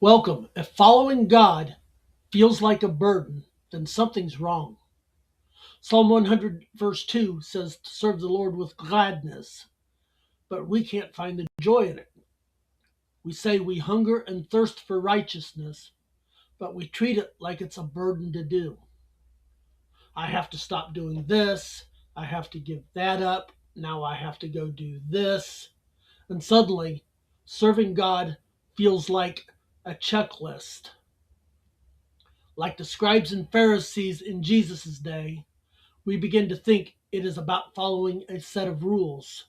Welcome. If following God feels like a burden, then something's wrong. Psalm 100, verse 2 says to serve the Lord with gladness, but we can't find the joy in it. We say we hunger and thirst for righteousness, but we treat it like it's a burden to do. I have to stop doing this. I have to give that up. Now I have to go do this. And suddenly, serving God feels like a checklist. Like the scribes and Pharisees in Jesus' day, we begin to think it is about following a set of rules.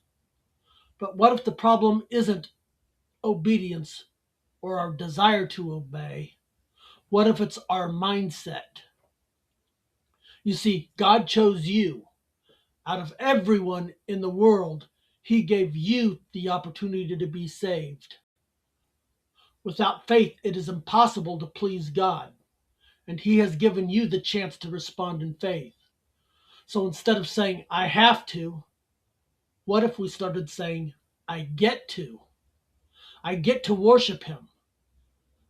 But what if the problem isn't obedience or our desire to obey? What if it's our mindset? You see, God chose you. Out of everyone in the world, He gave you the opportunity to be saved. Without faith, it is impossible to please God, and He has given you the chance to respond in faith. So instead of saying, I have to, what if we started saying, I get to? I get to worship Him.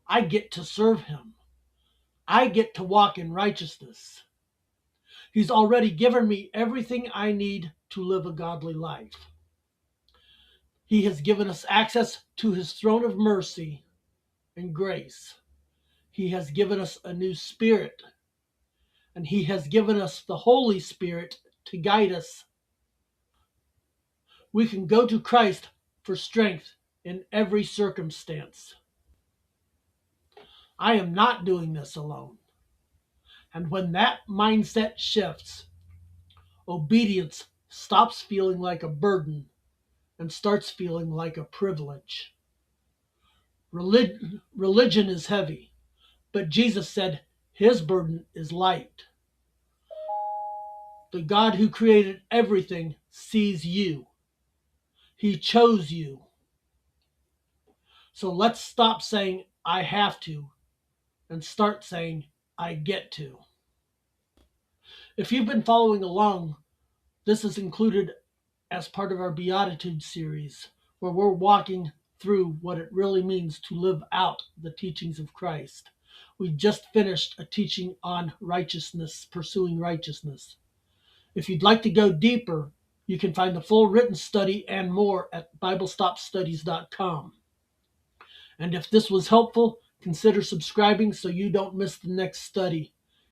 I get to serve Him. I get to walk in righteousness. He's already given me everything I need to live a godly life. He has given us access to His throne of mercy and grace. He has given us a new spirit, and He has given us the Holy Spirit to guide us. We can go to Christ for strength in every circumstance. I am not doing this alone. And when that mindset shifts, obedience stops feeling like a burden and starts feeling like a privilege. Religion is heavy, but Jesus said His burden is light. The God who created everything sees you. He chose you. So let's stop saying, I have to, and start saying, I get to. If you've been following along, this is included as part of our Beatitude series, where we're walking through what it really means to live out the teachings of Christ. We just finished a teaching on righteousness, pursuing righteousness. If you'd like to go deeper, you can find the full written study and more at BibleStopStudies.com. And if this was helpful, consider subscribing so you don't miss the next study.